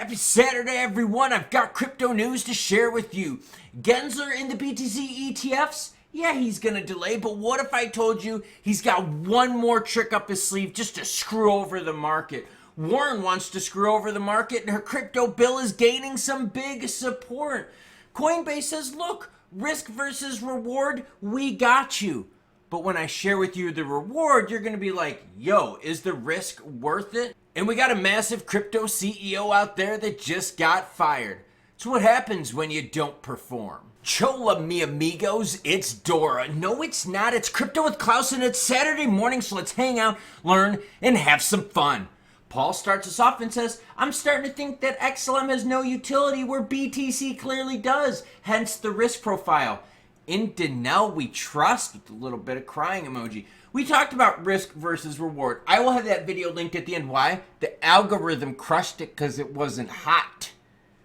Happy Saturday, everyone. I've got crypto news to share with you. Gensler in the BTC ETFs? Yeah, he's going to delay, but what if I told you he's got one more trick up his sleeve just to screw over the market? Warren wants to screw over the market, and her crypto bill is gaining some big support. Coinbase says, look, risk versus reward, we got you. But when I share with you the reward, you're going to be like, yo, is the risk worth it? And we got a massive crypto CEO out there that just got fired. It's what happens when you don't perform. Chola, mi amigos, it's Dora. No, it's not. It's Crypto with Klaus, and it's Saturday morning, so let's hang out, learn, and have some fun. Paul starts us off and says, I'm starting to think that XLM has no utility where BTC clearly does, hence the risk profile. In Denell we trust, with a little bit of crying emoji. We talked about risk versus reward. I will have that video linked at the end. Why? The algorithm crushed it because it wasn't hot,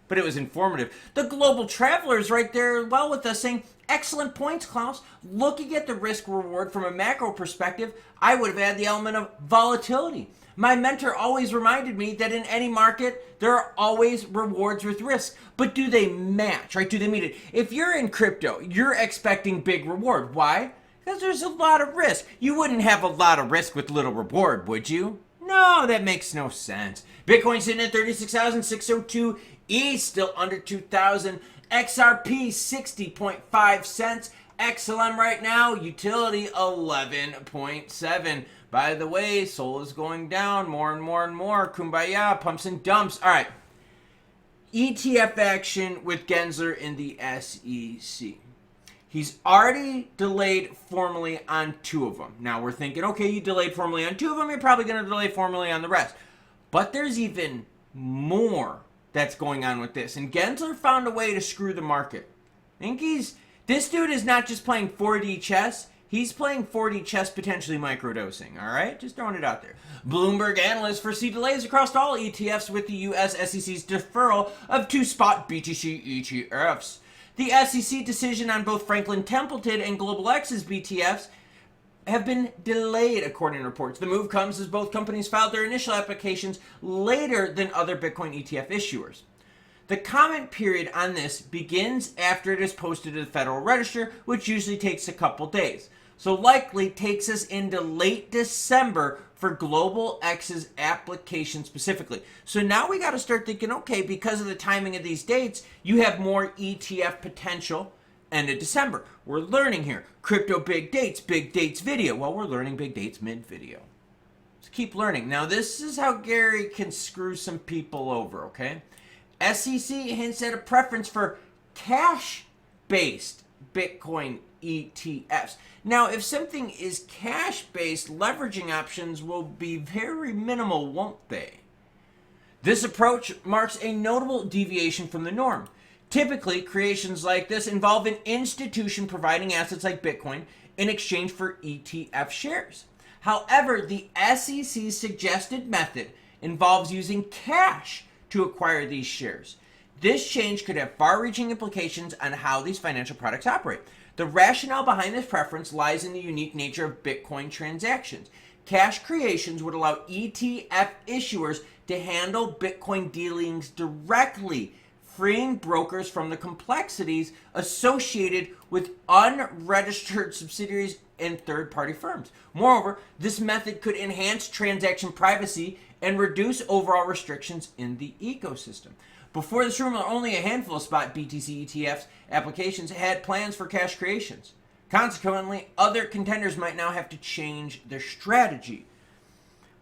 but it was informative. The global travelers right there well with us saying, excellent points, Klaus. Looking at the risk reward from a macro perspective, I would have had the element of volatility. My mentor always reminded me that in any market, there are always rewards with risk. But do they match, right? Do they meet it? If you're in crypto, you're expecting big reward. Why? Because there's a lot of risk. You wouldn't have a lot of risk with little reward, would you? No, that makes no sense. Bitcoin sitting at 36,602. ETH still under 2,000. XRP 60.5 cents. XLM right now, utility 11.7. By the way, Sol is going down more and more and more. Kumbaya, pumps and dumps. All right. ETF action with Gensler in the SEC. He's already delayed formally on 2 of them. Now we're thinking, okay, you delayed formally on 2 of them, you're probably going to delay formally on the rest. But there's even more that's going on with this. And Gensler found a way to screw the market. I think this dude is not just playing 4D chess. He's playing 4D chess, potentially microdosing, all right? Just throwing it out there. Bloomberg analysts foresee delays across all ETFs with the U.S. SEC's deferral of 2 spot BTC ETFs. The SEC decision on both Franklin Templeton and Global X's BTFs have been delayed, according to reports. The move comes as both companies filed their initial applications later than other Bitcoin ETF issuers. The comment period on this begins after it is posted to the Federal Register, which usually takes a couple days. So likely takes us into late December for Global X's application specifically. So now we got to start thinking, okay, because of the timing of these dates, you have more ETF potential end of December. We're learning here. Crypto big dates video. Well, we're learning big dates mid-video. So keep learning. Now this is how Gary can screw some people over, okay? SEC hints at a preference for cash-based Bitcoin ETFs. Now, if something is cash-based, leveraging options will be very minimal, won't they? This approach marks a notable deviation from the norm. Typically, creations like this involve an institution providing assets like Bitcoin in exchange for ETF shares. However, the SEC's suggested method involves using cash to acquire these shares. This change could have far-reaching implications on how these financial products operate. The rationale behind this preference lies in the unique nature of Bitcoin transactions. Cash creations would allow ETF issuers to handle Bitcoin dealings directly, freeing brokers from the complexities associated with unregistered subsidiaries and third-party firms. Moreover, this method could enhance transaction privacy and reduce overall restrictions in the ecosystem. Before this rumor, only a handful of spot BTC ETFs applications had plans for cash creations. Consequently, other contenders might now have to change their strategy.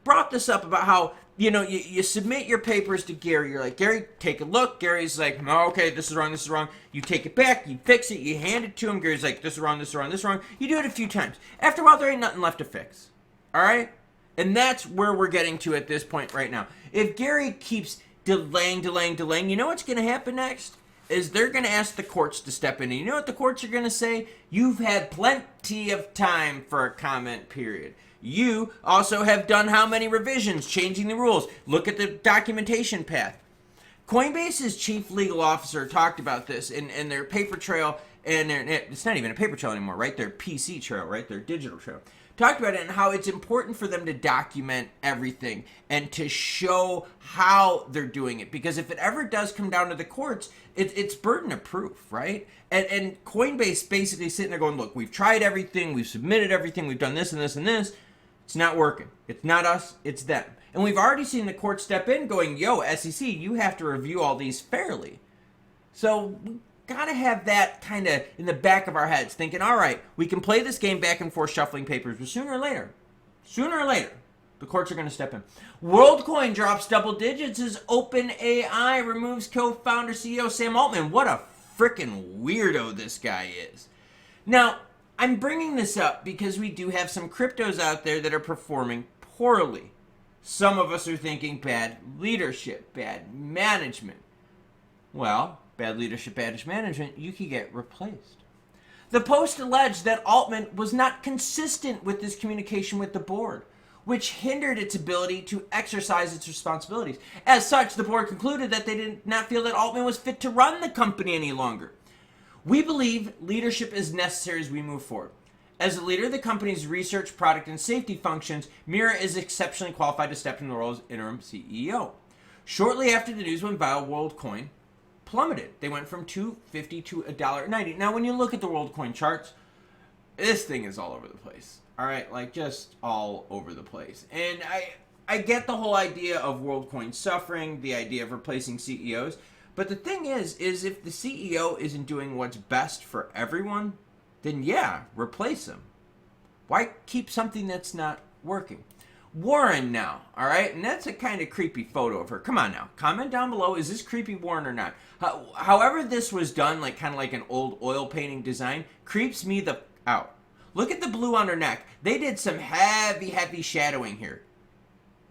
Brought this up about how, you submit your papers to Gary. You're like, Gary, take a look. Gary's like, no, okay, this is wrong, this is wrong. You take it back, you fix it, you hand it to him. Gary's like, this is wrong, this is wrong, this is wrong. You do it a few times. After a while, there ain't nothing left to fix. All right? And that's where we're getting to at this point right now. If Gary keeps delaying, you know what's going to happen next? Is they're going to ask the courts to step in. And you know what the courts are going to say? You've had plenty of time for a comment period. You also have done how many revisions, changing the rules. Look at the documentation path. Coinbase's chief legal officer talked about this in their paper trail, and it's not even a paper trail anymore, right? Their PC trail, right? Their digital trail. talked about it and how it's important for them to document everything and to show how they're doing it. Because if it ever does come down to the courts, it's burden of proof, right? And Coinbase basically sitting there going, look, we've tried everything, we've submitted everything, we've done this and this and this. It's not working. It's not us, it's them. And we've already seen the court step in going, yo, SEC, you have to review all these fairly. So we gotta have that kind of in the back of our heads, thinking, all right, we can play this game back and forth shuffling papers, but sooner or later, the courts are going to step in. Worldcoin drops double digits as OpenAI removes co-founder CEO Sam Altman. What a freaking weirdo this guy is. Now, I'm bringing this up because we do have some cryptos out there that are performing poorly. Some of us are thinking bad leadership, bad management. Well, bad leadership, bad management, you could get replaced. The Post alleged that Altman was not consistent with his communication with the board, which hindered its ability to exercise its responsibilities. As such, the board concluded that they did not feel that Altman was fit to run the company any longer. We believe leadership is necessary as we move forward. As a leader of the company's research, product, and safety functions, Mira is exceptionally qualified to step into the role as interim CEO. Shortly after the news went viral, Worldcoin plummeted. They went from $2.50 to $1.90. Now, when you look at the Worldcoin charts, this thing is all over the place. All right, like just all over the place. And I get the whole idea of Worldcoin suffering, the idea of replacing CEOs. But the thing is if the CEO isn't doing what's best for everyone, then yeah, replace him. Why keep something that's not working? Warren now, all right? And that's a kind of creepy photo of her. Come on now. Comment down below, is this creepy Warren or not? However this was done, like kind of like an old oil painting design, creeps me the out. Look at the blue on her neck. They did some heavy shadowing here.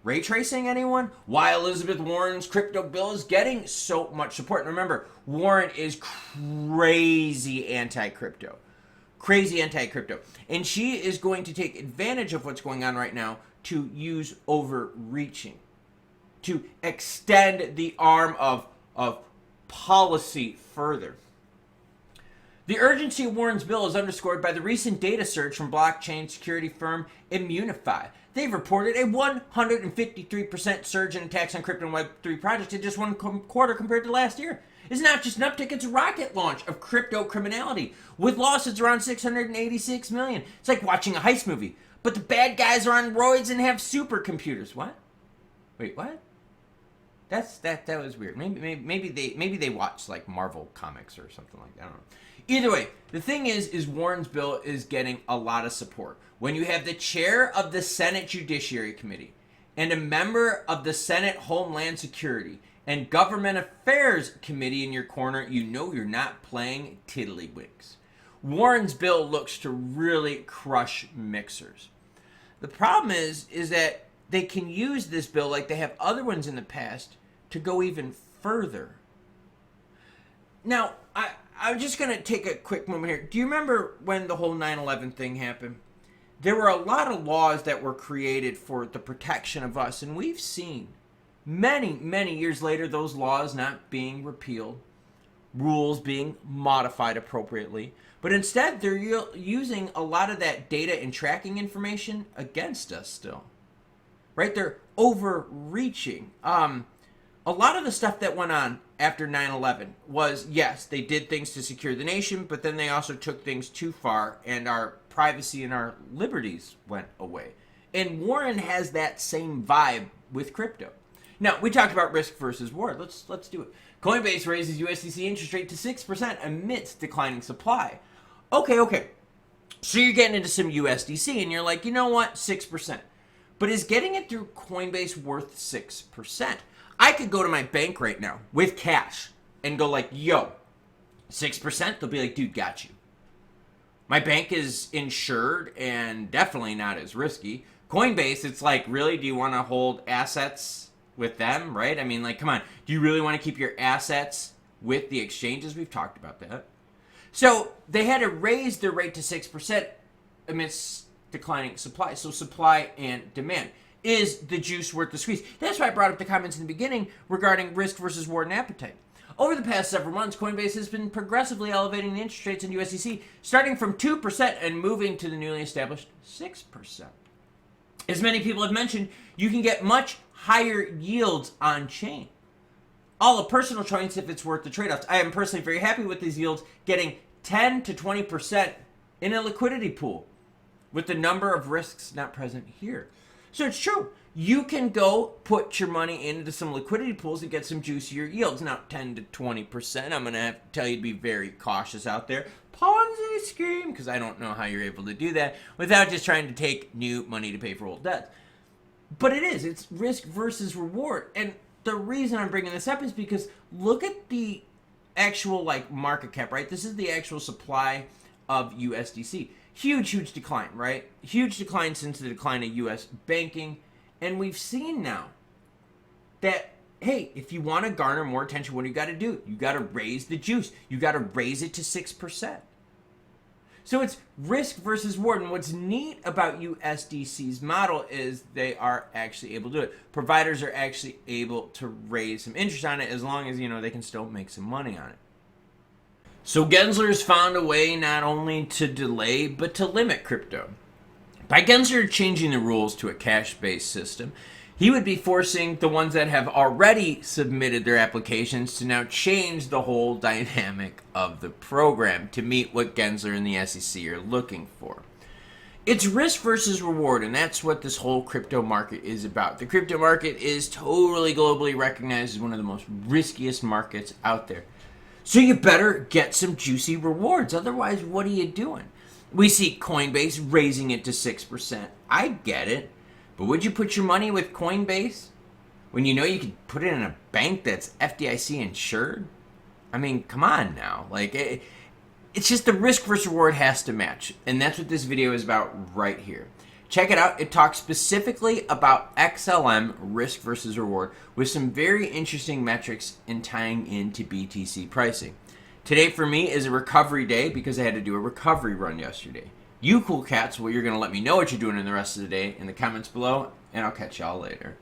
Ray tracing, anyone? Why Elizabeth Warren's crypto bill is getting so much support. And remember, Warren is crazy anti-crypto. Crazy anti-crypto. And she is going to take advantage of what's going on right now to use overreaching, to extend the arm of policy further. The urgency of Warren's bill is underscored by the recent data surge from blockchain security firm Immunify. They've reported a 153% surge in attacks on crypto and Web3 projects in just one quarter compared to last year. It's not just an uptick, it's a rocket launch of crypto criminality, with losses around $686 million. It's like watching a heist movie, but the bad guys are on roids and have supercomputers. What? Wait, what? That was weird. Maybe they watch like Marvel comics or something like that. I don't know. Either way, the thing is Warren's bill is getting a lot of support. When you have the chair of the Senate Judiciary Committee and a member of the Senate Homeland Security and Government Affairs Committee in your corner, you know you're not playing tiddlywinks. Warren's bill looks to really crush mixers. The problem is that they can use this bill like they have other ones in the past to go even further. Now, I'm just going to take a quick moment here. Do you remember when the whole 9/11 thing happened? There were a lot of laws that were created for the protection of us, and we've seen many years later those laws not being repealed, rules being modified appropriately, but instead they're using a lot of that data and tracking information against us still. Right? They're overreaching. A lot of the stuff that went on after 9/11 was, yes, they did things to secure the nation, but then they also took things too far, and our privacy and our liberties went away. And Warren has that same vibe with crypto. Now, we talked about risk versus reward. Let's do it. Coinbase raises USDC interest rate to 6% amidst declining supply. Okay. So you're getting into some USDC, and you're like, you know what, 6%. But is getting it through Coinbase worth 6%? I could go to my bank right now with cash and go like, yo, 6%? They'll be like, dude, got you. My bank is insured and definitely not as risky. Coinbase, it's like, really, do you want to hold assets with them, right? I mean, like, come on. Do you really want to keep your assets with the exchanges? We've talked about that. So they had to raise their rate to 6% amidst declining supply. So supply and demand. Is the juice worth the squeeze? That's why I brought up the comments in the beginning regarding risk versus reward and appetite. Over the past several months, Coinbase has been progressively elevating the interest rates in USDC, starting from 2% and moving to the newly established 6%. As many people have mentioned, you can get much higher yields on chain. All a personal choice if it's worth the trade-offs. I am personally very happy with these yields, getting 10 to 20% in a liquidity pool, with the number of risks not present here. So it's true. You can go put your money into some liquidity pools and get some juicier yields. Now, 10 to 20%, I'm going to have to tell you to be very cautious out there. Ponzi scheme, because I don't know how you're able to do that without just trying to take new money to pay for old debt. But it's risk versus reward. And the reason I'm bringing this up is because look at the actual market cap, right? This is the actual supply of USDC. Huge decline, right? Huge decline since the decline of US banking. And we've seen now that, hey, if you want to garner more attention, what do you got to do? You got to raise the juice. You got to raise it to 6%. So it's risk versus reward. And what's neat about USDC's model is they are actually able to do it. Providers are actually able to raise some interest on it as long as, they can still make some money on it. So Gensler's found a way not only to delay, but to limit crypto. By Gensler changing the rules to a cash-based system, he would be forcing the ones that have already submitted their applications to now change the whole dynamic of the program to meet what Gensler and the SEC are looking for. It's risk versus reward, and that's what this whole crypto market is about. The crypto market is totally globally recognized as one of the most riskiest markets out there. So you better get some juicy rewards. Otherwise, what are you doing? We see Coinbase raising it to 6%. I get it. But would you put your money with Coinbase when you know you could put it in a bank that's FDIC insured? I mean, come on now. It's just the risk versus reward has to match. And that's what this video is about right here. Check it out. It talks specifically about XLM, risk versus reward, with some very interesting metrics and tying into BTC pricing. Today for me is a recovery day because I had to do a recovery run yesterday. You cool cats, well, you're going to let me know what you're doing in the rest of the day in the comments below, and I'll catch y'all later.